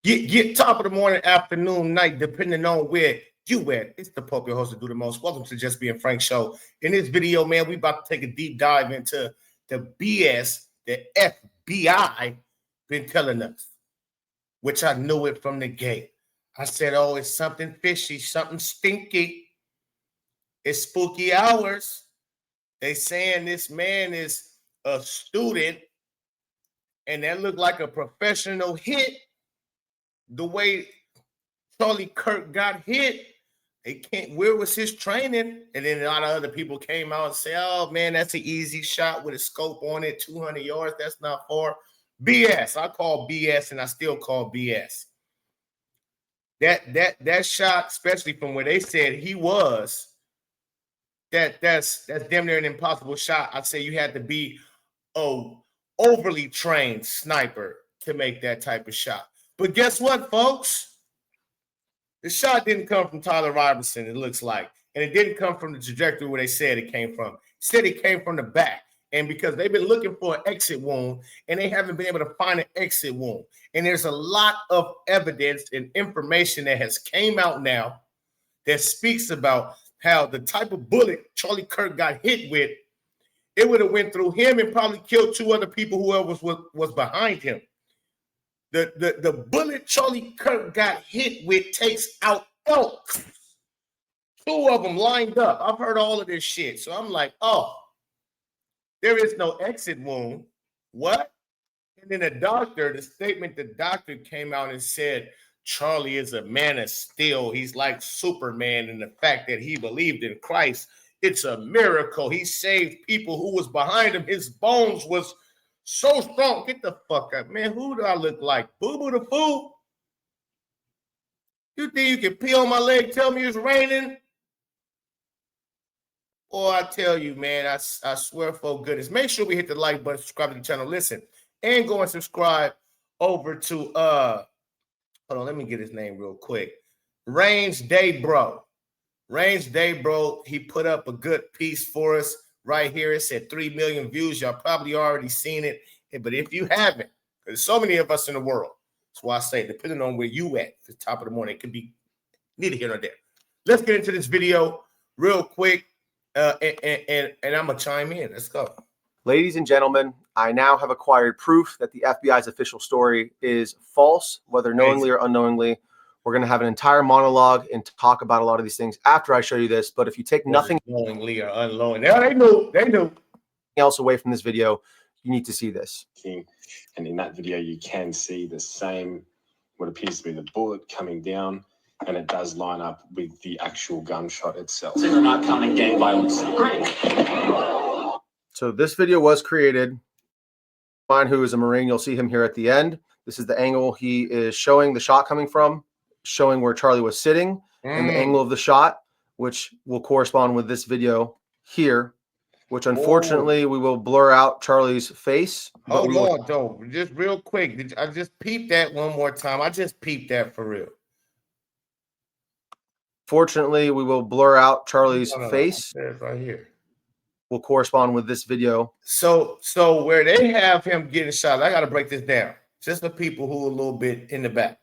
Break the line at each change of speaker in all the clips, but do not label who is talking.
Get top of the morning, afternoon, night, depending on where you at. It's the Pope, your host to do the most. Welcome to Just Being Frank show. In this video, man, we about to take a deep dive into the BS that FBI been telling us, which I knew it from the gate. I said, oh, it's something fishy, something stinky. It's spooky hours. They saying this man is a student, and that looked like a professional hit. The way Charlie Kirk got hit, they can't. Where was his training? And then a lot of other people came out and say, "Oh man, that's an easy shot with a scope on it, 200 yards. That's not far." BS. I call BS, and I still call BS. That shot, especially from where they said he was, that's damn near an impossible shot. I'd say you had to be a overly trained sniper to make that type of shot. But guess what, folks? The shot didn't come from Tyler Robertson, it looks like. And it didn't come from the trajectory where they said it came from. It said it came from the back. And because they've been looking for an exit wound, and they haven't been able to find an exit wound. And there's a lot of evidence and information that has came out now that speaks about how the type of bullet Charlie Kirk got hit with, it would have went through him and probably killed two other people, whoever was behind him. The bullet Charlie Kirk got hit with takes out elk. Two of them lined up. I've heard all of this shit. So I'm like, oh, there is no exit wound. What? And then the statement the doctor came out and said, Charlie is a man of steel. He's like Superman in the fact that he believed in Christ. It's a miracle. He saved people who was behind him. His bones was so strong. Get the fuck up, man. Who do I look like? Boo Boo the Fool? You think you can pee on my leg, tell me it's raining? Or I tell you, man, I swear for goodness. Make sure we hit the like button, subscribe to the channel, listen, and go and subscribe over to hold on, let me get his name real quick. Range Day Bro. Range Day Bro, he put up a good piece for us. Right here, it said 3 million views. Y'all probably already seen it. But if you haven't, there's so many of us in the world. That's why I say, depending on where you at, the top of the morning, it could be neither here nor there. Let's get into this video real quick, and I'm going to chime in. Let's go.
Ladies and gentlemen, I now have acquired proof that the FBI's official story is false, whether knowingly or unknowingly. We're going to have an entire monologue and talk about a lot of these things after I show you this. But if you take nothing
knowingly or unknowingly, they knew
else away from this video, you need to see this.
And in that video, you can see the same, what appears to be the bullet coming down, and it does line up with the actual gunshot itself.
So we're not counting gang violence. Great.
So this video was created by mine, who is a Marine. You'll see him here at the end. This is the angle he is showing the shot coming from, showing where Charlie was sitting, and the angle of the shot, which will correspond with this video here, which unfortunately we will blur out Charlie's face.
Hold on, though. Just real quick. I just peeped that one more time. I just peeped that for real.
Fortunately, we will blur out Charlie's face.
There's right here.
Will correspond with this video.
So where they have him getting shot, I got to break this down. Just the people who are a little bit in the back.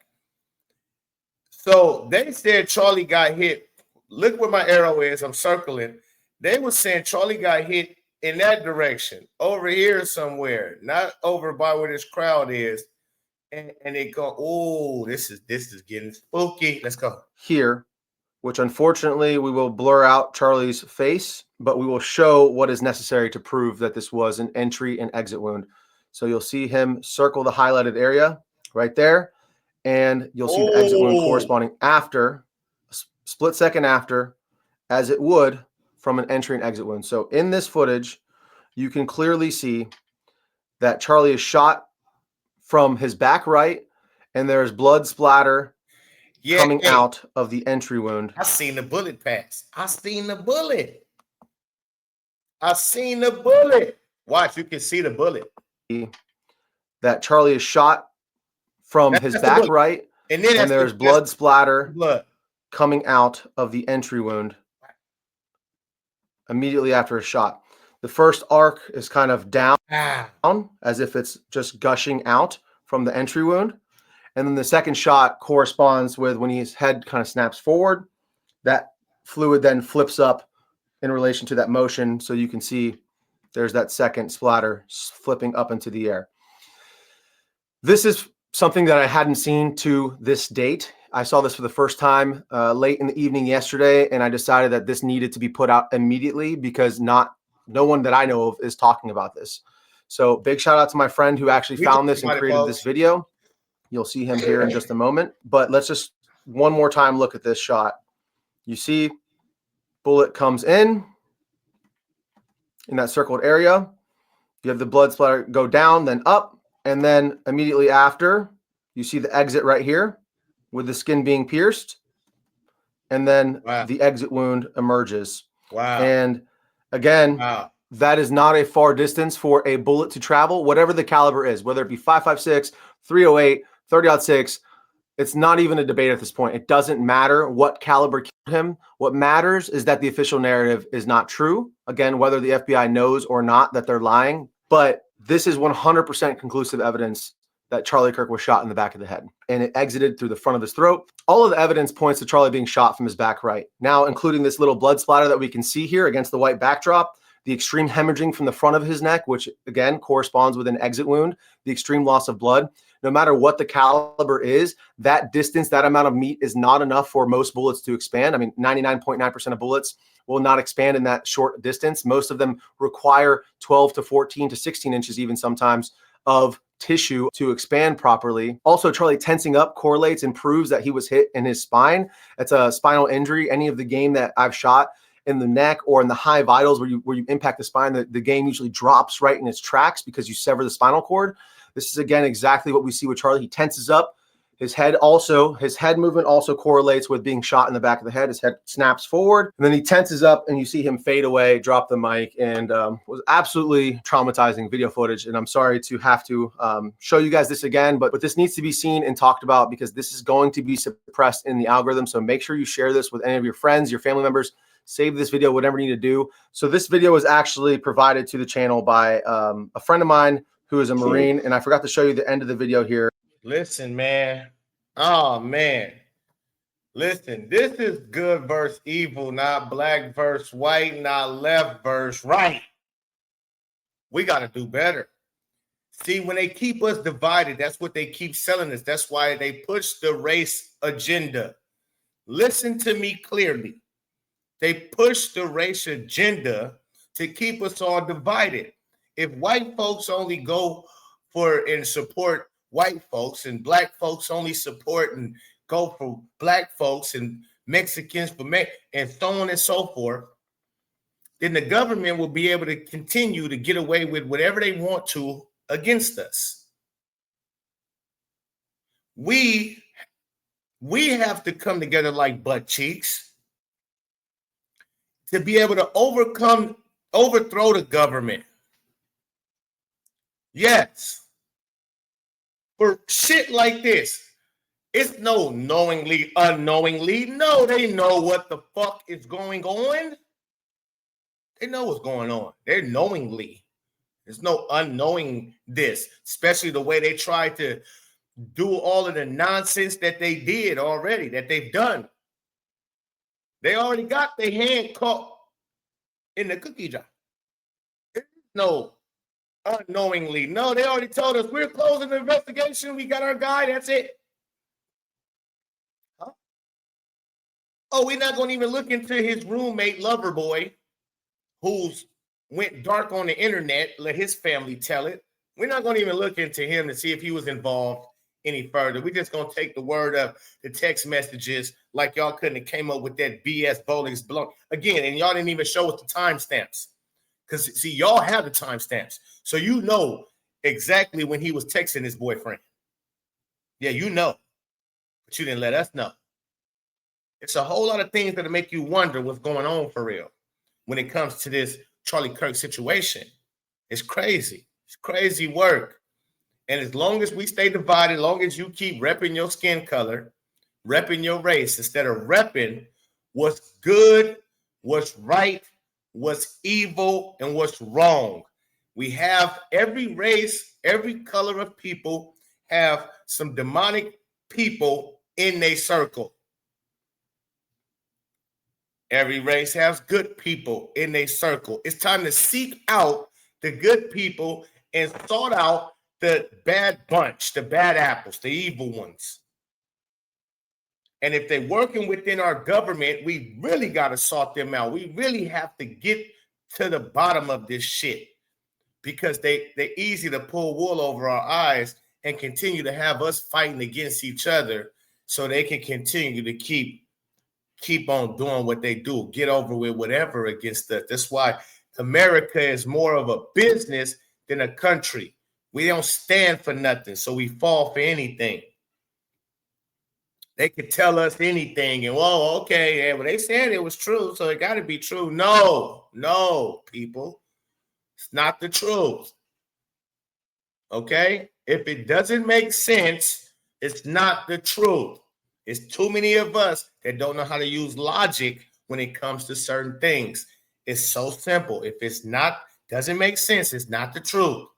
So they said Charlie got hit. Look where my arrow is. I'm circling. They were saying Charlie got hit in that direction, over here somewhere, not over by where this crowd is. And they go, oh, this is getting spooky. Let's go.
Here, which unfortunately we will blur out Charlie's face, but we will show what is necessary to prove that this was an entry and exit wound. So you'll see him circle the highlighted area right there. And you'll see the exit wound corresponding after, a split second after, as it would from an entry and exit wound. So in this footage, you can clearly see that Charlie is shot from his back right, and there's blood splatter coming out of the entry wound.
I seen the bullet pass. I seen the bullet. Watch, you can see the bullet.
That Charlie is shot from his back right, and there's blood splatter coming out of the entry wound immediately after a shot. The first arc is kind of down, as if it's just gushing out from the entry wound. And then the second shot corresponds with when his head kind of snaps forward, that fluid then flips up in relation to that motion. So you can see there's that second splatter flipping up into the air. This is something that I hadn't seen to this date. I saw this for the first time late in the evening yesterday, and I decided that this needed to be put out immediately because no one that I know of is talking about this. So big shout out to my friend who actually found this and created this video. You'll see him here in just a moment, but let's just one more time look at this shot. You see bullet comes in that circled area. You have the blood splatter go down, then up, and then immediately after, you see the exit right here with the skin being pierced, and then the exit wound emerges.
Wow.
And again, that is not a far distance for a bullet to travel, whatever the caliber is, whether it be 5.56, 308, 30-06. It's not even a debate at this point. It doesn't matter what caliber killed him. What matters is that the official narrative is not true. Again, whether the FBI knows or not that they're lying, but this is 100% conclusive evidence that Charlie Kirk was shot in the back of the head, and it exited through the front of his throat. All of the evidence points to Charlie being shot from his back right. Now, including this little blood splatter that we can see here against the white backdrop, the extreme hemorrhaging from the front of his neck, which again corresponds with an exit wound, the extreme loss of blood. No matter what the caliber is, that distance, that amount of meat is not enough for most bullets to expand. I mean, 99.9% of bullets will not expand in that short distance. Most of them require 12 to 14 to 16 inches even sometimes of tissue to expand properly. Also, Charlie tensing up correlates and proves that he was hit in his spine. It's a spinal injury. Any of the game that I've shot in the neck or in the high vitals where you impact the spine, the game usually drops right in its tracks because you sever the spinal cord. This is, again, exactly what we see with Charlie. He tenses up. His head movement also correlates with being shot in the back of the head. His head snaps forward, and then he tenses up, and you see him fade away, drop the mic, and was absolutely traumatizing video footage. And I'm sorry to have to show you guys this again, but this needs to be seen and talked about because this is going to be suppressed in the algorithm. So make sure you share this with any of your friends, your family members. Save this video, whatever you need to do. So this video was actually provided to the channel by a friend of mine who is a Marine, and I forgot to show you the end of the video here.
Listen, man. Oh, man. Listen, this is good versus evil, not black versus white, not left versus right. We got to do better. See, when they keep us divided, that's what they keep selling us. That's why they push the race agenda. Listen to me clearly. They push the race agenda to keep us all divided. If white folks only go for and support white folks and black folks only support and go for black folks and Mexicans for and so on and so forth, then the government will be able to continue to get away with whatever they want to against us. We have to come together like butt cheeks to be able to overthrow the government. Yes. For shit like this, it's no knowingly, unknowingly. No, they know what the fuck is going on. They know what's going on. They're knowingly. There's no unknowing this, especially the way they tried to do all of the nonsense that they did already, that they've done. They already got their hand caught in the cookie jar. No. Unknowingly. No, they already told us we're closing the investigation. We got our guy. That's it. Huh? Oh, we're not going to even look into his roommate, lover boy, who's went dark on the internet. Let his family tell it. We're not going to even look into him to see if he was involved any further. We're just going to take the word of the text messages like y'all couldn't have came up with that BS bowling's blown. Again, and y'all didn't even show us the timestamps. Because, see, y'all have the timestamps. So you know exactly when he was texting his boyfriend. Yeah, you know. But you didn't let us know. It's a whole lot of things that make you wonder what's going on for real when it comes to this Charlie Kirk situation. It's crazy. It's crazy work. And as long as we stay divided, as long as you keep repping your skin color, repping your race, instead of repping what's good, what's right, what's evil, and what's wrong. We have every race, every color of people have some demonic people in their circle. Every race has good people in their circle. It's time to seek out the good people and sort out the bad bunch, the bad apples, the evil ones. And if they're working within our government, we really got to sort them out. We really have to get to the bottom of this shit, because they're easy to pull wool over our eyes and continue to have us fighting against each other so they can continue to keep on doing what they do, get over with whatever against us. That's why America is more of a business than a country. We don't stand for nothing, so we fall for anything. They could tell us anything, and whoa, okay, yeah, well, they said it was true, so it got to be true. No, people, it's not the truth. Okay, if it doesn't make sense, it's not the truth. It's too many of us that don't know how to use logic when it comes to certain things. It's so simple. If it's not, doesn't make sense, it's not the truth.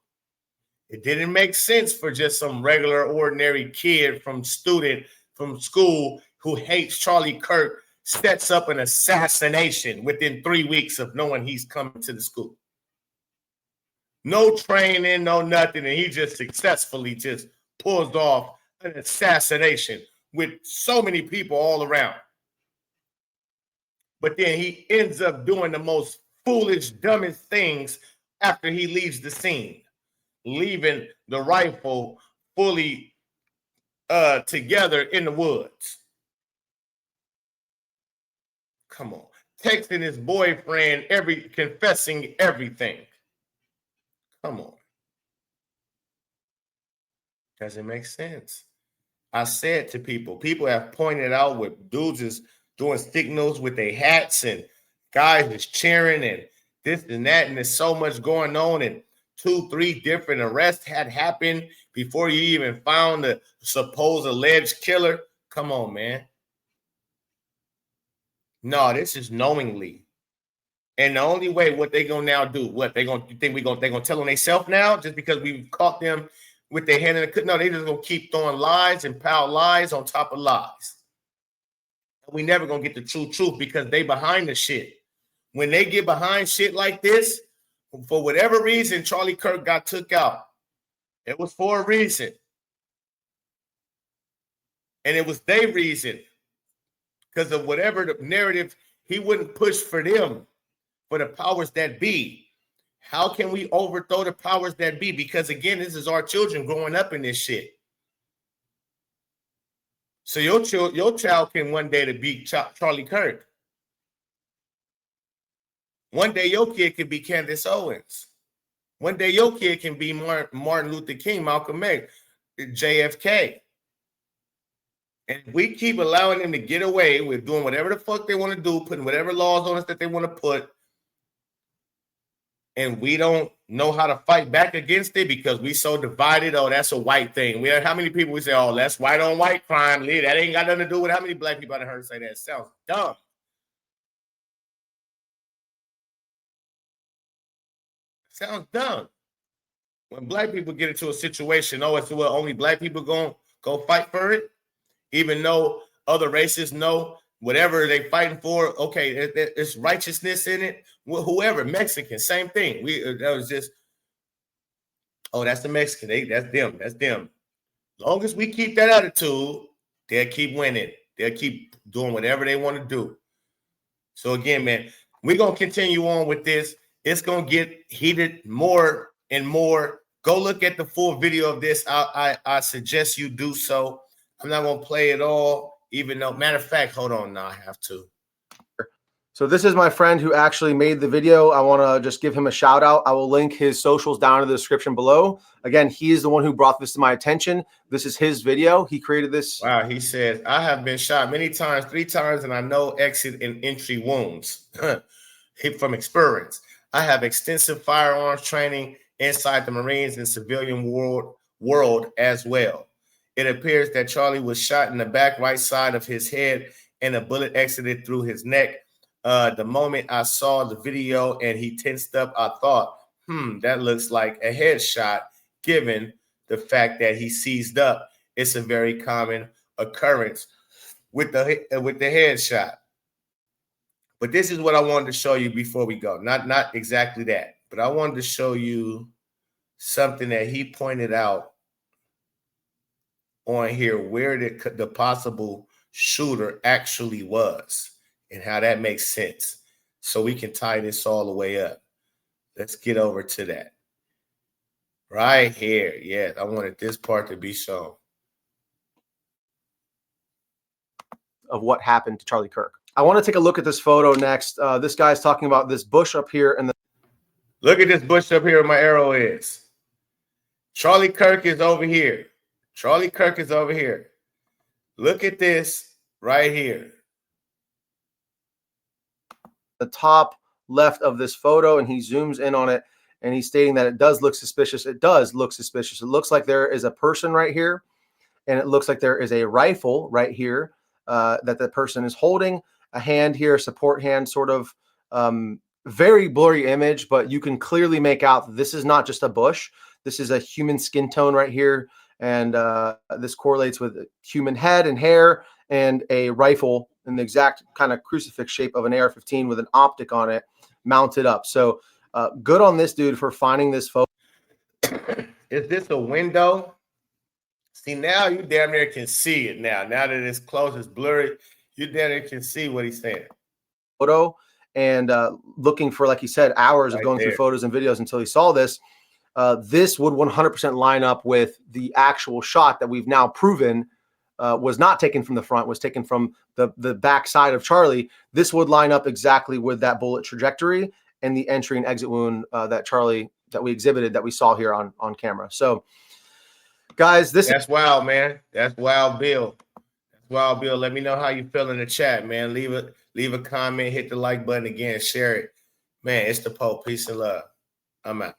It didn't make sense for just some regular, ordinary kid from school who hates Charlie Kirk sets up an assassination within 3 weeks of knowing he's coming to the school. No training, no nothing, and he just successfully just pulls off an assassination with so many people all around. But then he ends up doing the most foolish, dumbest things after he leaves the scene, leaving the rifle fully together in the woods. Come on. Texting his boyfriend, confessing everything. Come on. Doesn't make sense. I said to people have pointed out what dudes is doing signals with their hats, and guys is cheering and this and that, and there's so much going on, and 2-3 different arrests had happened before you even found the supposed alleged killer. Come on, man. No, this is knowingly. And the only way, what they gonna now do? What they gonna, you think they gonna tell on themselves now just because we caught them with their hand in the, no, they just gonna keep throwing lies and pile lies on top of lies. And we never gonna get the true truth because they behind the shit. When they get behind shit like this, for whatever reason, Charlie Kirk got took out. It was for a reason. And it was their reason. Because of whatever the narrative, he wouldn't push for them, for the powers that be. How can we overthrow the powers that be? Because again, this is our children growing up in this shit. So your child can one day to beat Charlie Kirk. One day your kid can be Candace Owens. One day your kid can be Martin Luther King, Malcolm X, JFK. And if we keep allowing them to get away with doing whatever the fuck they want to do, putting whatever laws on us that they want to put, and we don't know how to fight back against it because we so divided, oh, that's a white thing. How many people we say, oh, that's white on white crime. That ain't got nothing to do with how many black people I heard say that. It sounds dumb. Sounds dumb. When black people get into a situation, oh, it's well, only black people go fight for it, even though other races know whatever they fighting for, okay, it's righteousness in it. Whoever, Mexican, same thing. That was just, oh, that's the Mexican. That's them. That's them. As long as we keep that attitude, they'll keep winning. They'll keep doing whatever they want to do. So again, man, we're going to continue on with this. It's going to get heated more and more. Go look at the full video of this. I suggest you do so. I'm not going to play it all, even though, matter of fact, hold on. Now I have to.
So this is my friend who actually made the video. I want to just give him a shout out. I will link his socials down in the description below. Again, he is the one who brought this to my attention. This is his video. He created this.
Wow. He says, I have been shot many times, 3 times, and I know exit and entry wounds from experience. I have extensive firearms training inside the Marines and civilian world as well. It appears that Charlie was shot in the back right side of his head and a bullet exited through his neck. The moment I saw the video and he tensed up, I thought, that looks like a headshot, given the fact that he seized up. It's a very common occurrence with the headshot. But this is what I wanted to show you before we go. Not exactly that, but I wanted to show you something that he pointed out on here, where the possible shooter actually was and how that makes sense. So we can tie this all the way up. Let's get over to that. Right here. Yeah, I wanted this part to be shown.
Of what happened to Charlie Kirk. I want to take a look at this photo next. This guy's talking about this bush up here. And
look at this bush up here where my arrow is. Charlie Kirk is over here. Charlie Kirk is over here. Look at this right here.
The top left of this photo, and he zooms in on it, and he's stating that it does look suspicious. It does look suspicious. It looks like there is a person right here, and it looks like there is a rifle right here that the person is holding. A hand here, support hand, sort of very blurry image, but you can clearly make out that this is not just a bush. This is a human skin tone right here, and this correlates with a human head and hair and a rifle in the exact kind of crucifix shape of an AR-15 with an optic on it mounted up. So good on this dude for finding this photo.
Is this a window? See, now you damn near can see it now. Now that it's close, it's blurry, you damn near can see what he's saying.
Photo and looking for, like he said, hours of going through photos and videos until he saw this. This would 100% line up with the actual shot that we've now proven was not taken from the front, was taken from the back side of Charlie. This would line up exactly with that bullet trajectory and the entry and exit wound that we exhibited, that we saw here on camera. So, guys, that's
wild, man. That's wild, Bill. That's wild, Bill. Let me know how you feel in the chat, man. Leave a comment, hit the like button again, share it. Man, it's the Pope. Peace and love. I'm out.